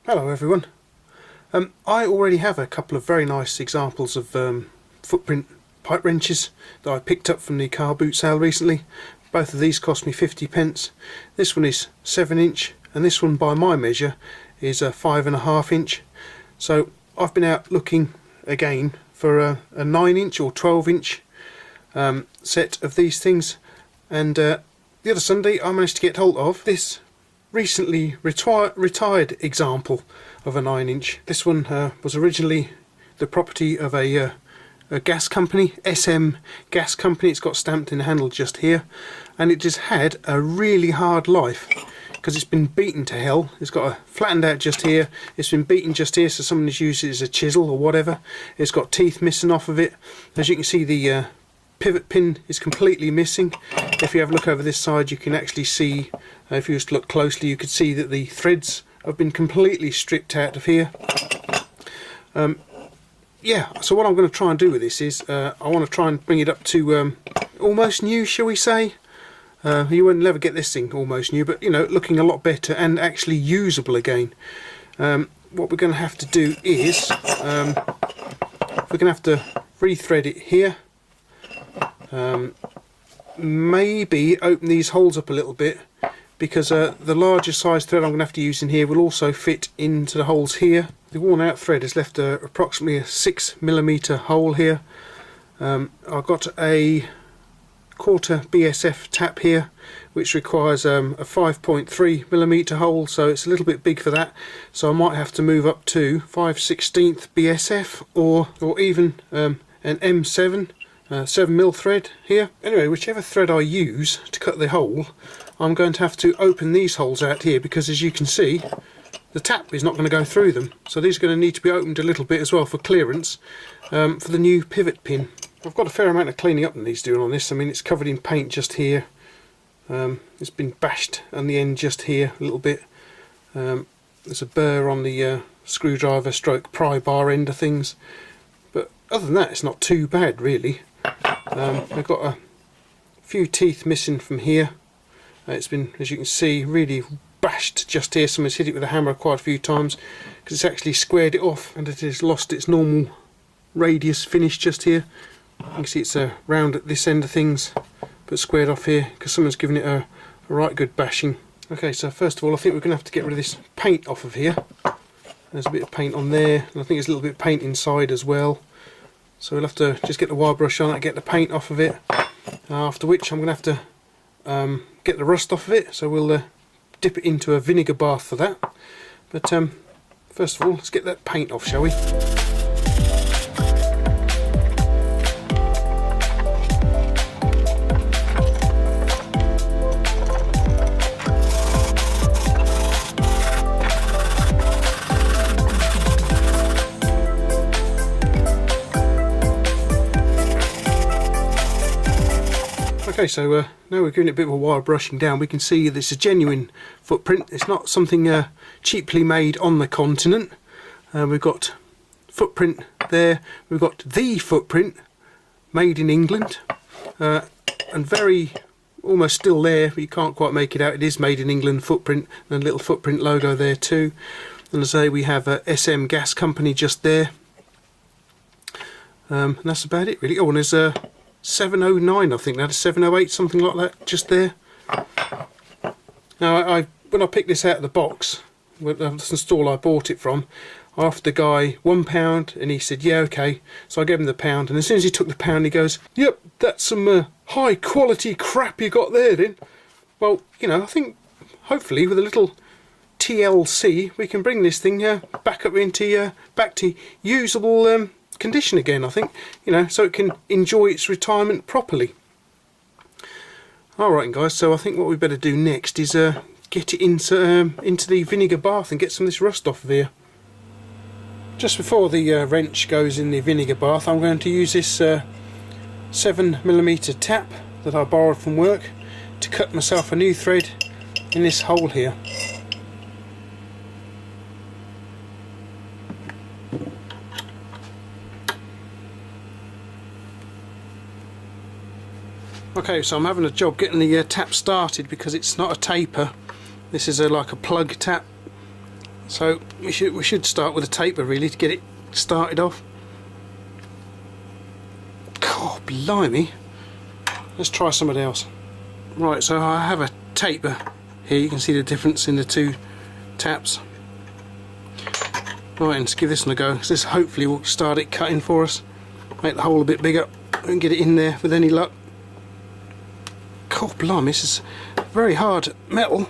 Hello everyone. I already have a couple of very nice examples of footprint pipe wrenches that I picked up from the car boot sale recently. Both of these cost me 50p. This one is 7" and this one by my measure is a 5.5". So I've been out looking again for a 9" or 12" set of these things, and the other Sunday I managed to get hold of this recently retired example of a 9". This one was originally the property of a gas company, SM gas company. It's got stamped in the handle just here, and it just had a really hard life because it's been beaten to hell. It's got a flattened out just here, it's been beaten just here, so someone has used it as a chisel or whatever. It's got teeth missing off of it. As you can see, the pivot pin is completely missing. If you have a look over this side, you can actually see, if you just look closely, you could see that the threads have been completely stripped out of here. Yeah, so what I'm going to try and do with this is I want to try and bring it up to almost new, shall we say. You won't never get this thing almost new, but you know, looking a lot better and actually usable again. What we're going to have to do is we're going to have to rethread it here. Maybe open these holes up a little bit, because the larger size thread I'm going to have to use in here will also fit into the holes here. The worn out thread has left approximately a 6mm hole here. I've got a 1/4 BSF tap here, which requires a 5.3mm hole, so it's a little bit big for that. So I might have to move up to 5/16 BSF or even an M7 7mm thread here. Anyway, whichever thread I use to cut the hole, I'm going to have to open these holes out here, because as you can see, the tap is not going to go through them. So these are going to need to be opened a little bit as well for clearance for the new pivot pin. I've got a fair amount of cleaning up that needs doing on this. I mean, it's covered in paint just here. It's been bashed on the end just here a little bit. There's a burr on the screwdriver stroke pry bar end of things. But other than that, it's not too bad really. I've got a few teeth missing from here. It's been, as you can see, really bashed just here. Someone's hit it with a hammer quite a few times, because it's actually squared it off and it has lost its normal radius finish just here. You can see it's round at this end of things, but squared off here because someone's given it a right good bashing. Okay, so first of all, I think we're going to have to get rid of this paint off of here. There's a bit of paint on there, and I think there's a little bit of paint inside as well. So we'll have to just get the wire brush on it, get the paint off of it. After which I'm going to have to get the rust off of it, so we'll dip it into a vinegar bath for that. But first of all, let's get that paint off, shall we? Okay, so now we're giving it a bit of a wire brushing down. We can see this is a genuine footprint. It's not something cheaply made on the continent. We've got footprint there. We've got the footprint made in England, and very almost still there, but you can't quite make it out. It is made in England footprint, and a little footprint logo there too. And as I say, we have a SM gas company just there, and that's about it really. Oh, and there's a 709, I think that is 708, something like that, just there. Now, when I picked this out of the box, that's the stall I bought it from, I offered the guy £1, and he said, yeah, okay. So I gave him the £1, and as soon as he took the £1, he goes, yep, that's some high quality crap you got there then. Well, you know, I think hopefully with a little TLC, we can bring this thing back up into back to usable condition again, I think, you know, so it can enjoy its retirement properly. Alright guys, so I think what we better do next is get it into the vinegar bath and get some of this rust off of here. Just before the wrench goes in the vinegar bath, I'm going to use this 7mm tap that I borrowed from work to cut myself a new thread in this hole here. Okay, so I'm having a job getting the tap started because it's not a taper. This is like a plug tap. So we should start with a taper really to get it started off. God, blimey. Let's try something else. Right, so I have a taper here. You can see the difference in the two taps. Right, let's give this one a go. So this hopefully will start it cutting for us. Make the hole a bit bigger and get it in there with any luck. God, blimey, this is very hard metal.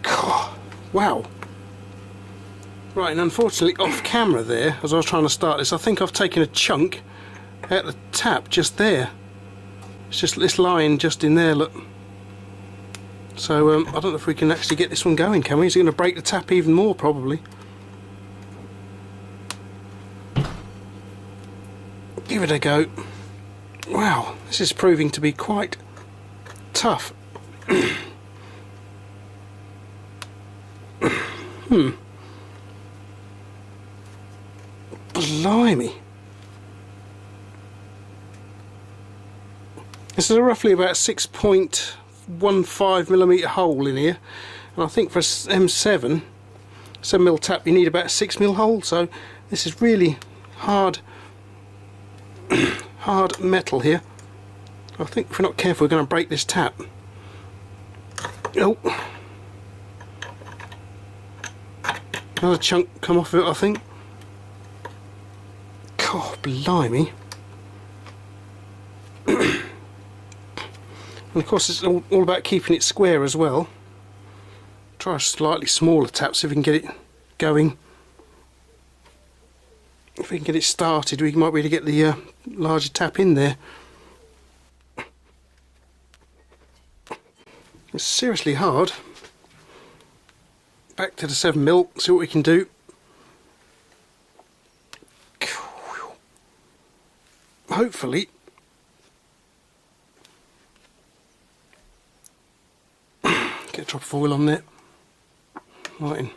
God, wow. Right, and unfortunately off camera there, as I was trying to start this, I think I've taken a chunk out the tap just there. It's just this line just in there, look. So I don't know if we can actually get this one going, can we? Is it going to break the tap even more, probably? Give it a go. Wow, this is proving to be quite tough. Blimey. This is a roughly about 6.15mm hole in here, and I think for M7 7mm tap you need about a 6mm hole, so this is really hard hard metal here. I think if we're not careful we're going to break this tap. Oh, another chunk come off of it, I think. God, blimey. And of course it's all about keeping it square as well. Try a slightly smaller tap so if we can get it going. If we can get it started we might be able to get the larger tap in there. It's seriously hard. Back to the 7mm, see what we can do. Hopefully get a drop of oil on there. Right in.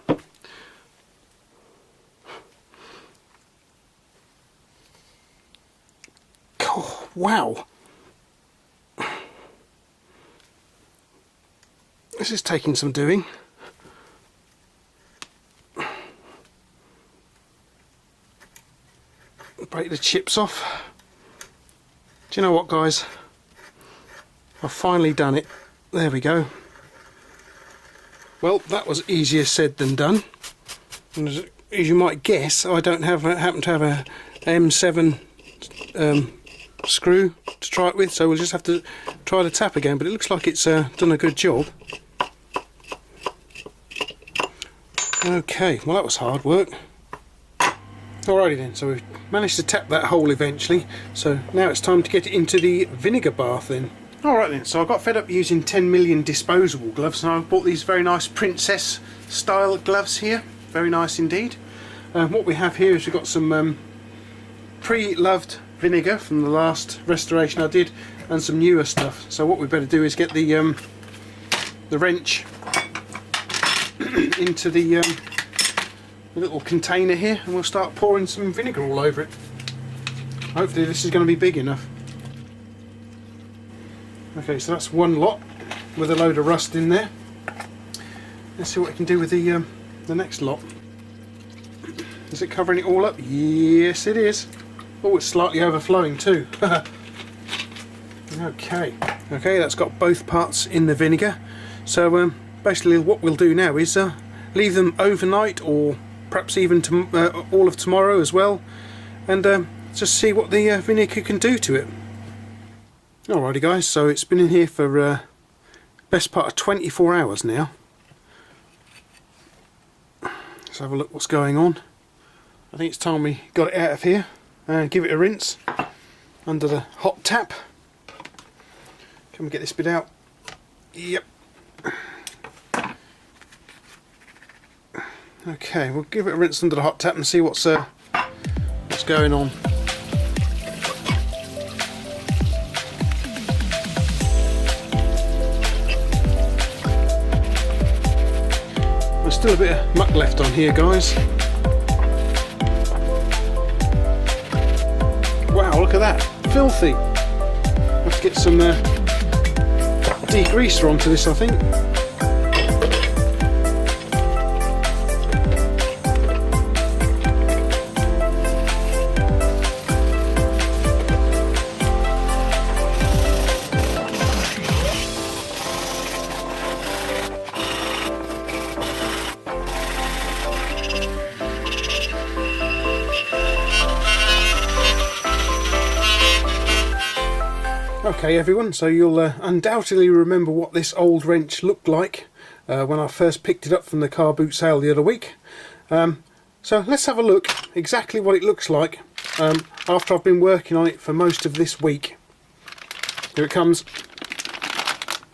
Oh, wow. This is taking some doing. Break the chips off. Do you know what, guys? I've finally done it. There we go. Well, that was easier said than done. And as you might guess, I don't happen to have a M7 screw to try it with, so we'll just have to try the tap again. But it looks like it's done a good job. Okay, well that was hard work. Alrighty then, so we've managed to tap that hole eventually, so now it's time to get it into the vinegar bath then. Alright then, so I got fed up using 10 million disposable gloves, and I bought these very nice princess style gloves here. Very nice indeed. What we have here is we've got some pre-loved vinegar from the last restoration I did, and some newer stuff. So what we better do is get the wrench into the little container here, and we'll start pouring some vinegar all over it. Hopefully this is going to be big enough. Okay, so that's one lot with a load of rust in there. Let's see what we can do with the next lot. Is it covering it all up? Yes it is. Oh, it's slightly overflowing too. Okay, that's got both parts in the vinegar. So basically what we'll do now is leave them overnight, or perhaps even all of tomorrow as well, and just see what the vinegar can do to it. Alrighty guys, so it's been in here for best part of 24 hours now. Let's have a look what's going on. I think it's time we got it out of here and give it a rinse under the hot tap. Can we get this bit out? Yep. Okay, we'll give it a rinse under the hot tap and see what's going on. There's still a bit of muck left on here, guys. Wow, look at that. Filthy. Have to get some degreaser onto this, I think. Okay everyone, so you'll undoubtedly remember what this old wrench looked like when I first picked it up from the car boot sale the other week. So let's have a look exactly what it looks like after I've been working on it for most of this week. Here it comes.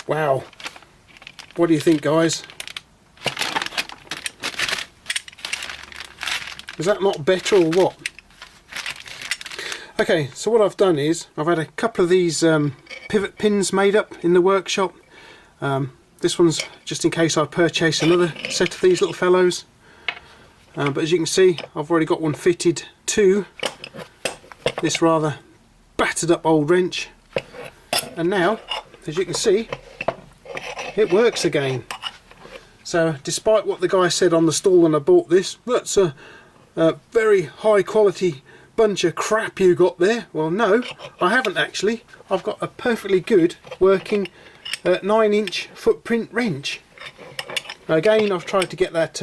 Wow. What do you think, guys? Is that not better or what? Okay, so what I've done is I've had a couple of these pivot pins made up in the workshop. This one's just in case I purchase another set of these little fellows. But as you can see, I've already got one fitted to this rather battered up old wrench. And now, as you can see, it works again. So despite what the guy said on the stall when I bought this, that's a very high quality bunch of crap you got there. Well, no, I haven't actually. I've got a perfectly good working 9-inch footprint wrench. Again, I've tried to get that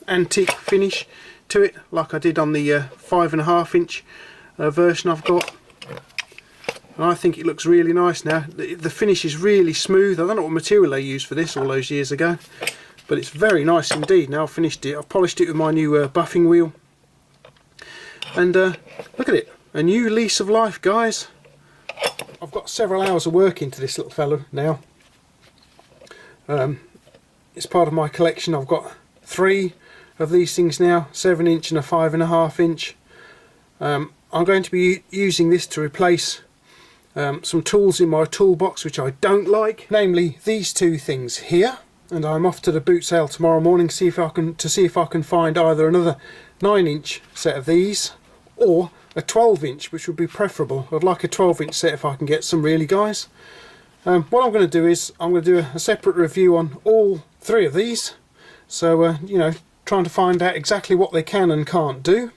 antique finish to it like I did on the 5.5-inch version I've got. And I think it looks really nice now. The finish is really smooth. I don't know what material they used for this all those years ago, but it's very nice indeed. Now I've finished it, I've polished it with my new buffing wheel. And look at it, a new lease of life, guys. I've got several hours of work into this little fellow now. It's part of my collection. I've got 3 of these things now, 7-inch and a 5.5-inch. I'm going to be using this to replace some tools in my toolbox which I don't like, namely these 2 things here. And I'm off to the boot sale tomorrow morning to see if I can find either another 9-inch set of these or a 12-inch, which would be preferable. I'd like a 12-inch set if I can get some, really, guys. What I'm going to do is I'm going to do a separate review on all 3 of these, so you know, trying to find out exactly what they can and can't do.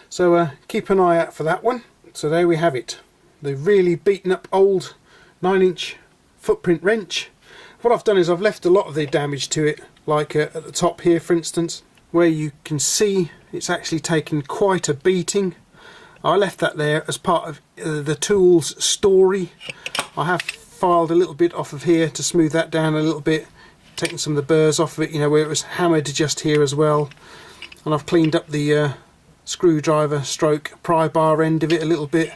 So keep an eye out for that one. So there we have it, the really beaten up old 9-inch footprint wrench. What I've done is I've left a lot of the damage to it, like at the top here for instance, where you can see it's actually taken quite a beating. I left that there as part of the tool's story. I have filed a little bit off of here to smooth that down a little bit, taken some of the burrs off of it, you know, where it was hammered just here as well. And I've cleaned up the screwdriver stroke pry bar end of it a little bit.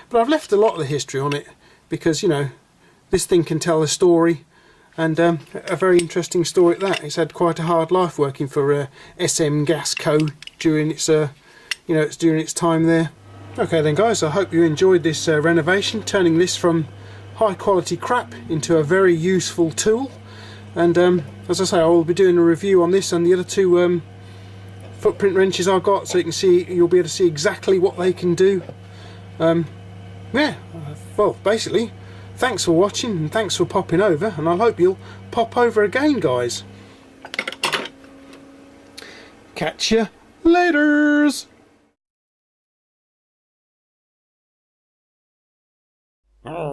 But I've left a lot of the history on it because, you know, this thing can tell a story. And a very interesting story at that. It's had quite a hard life working for SM Gas Co. during its, during its time there. Okay then, guys. I hope you enjoyed this renovation, turning this from high quality crap into a very useful tool. And as I say, I will be doing a review on this and the other 2 footprint wrenches I've got, so you can see, you'll be able to see exactly what they can do. Yeah. Well, basically, thanks for watching and thanks for popping over, and I hope you'll pop over again, guys. Catch ya laters! Oh.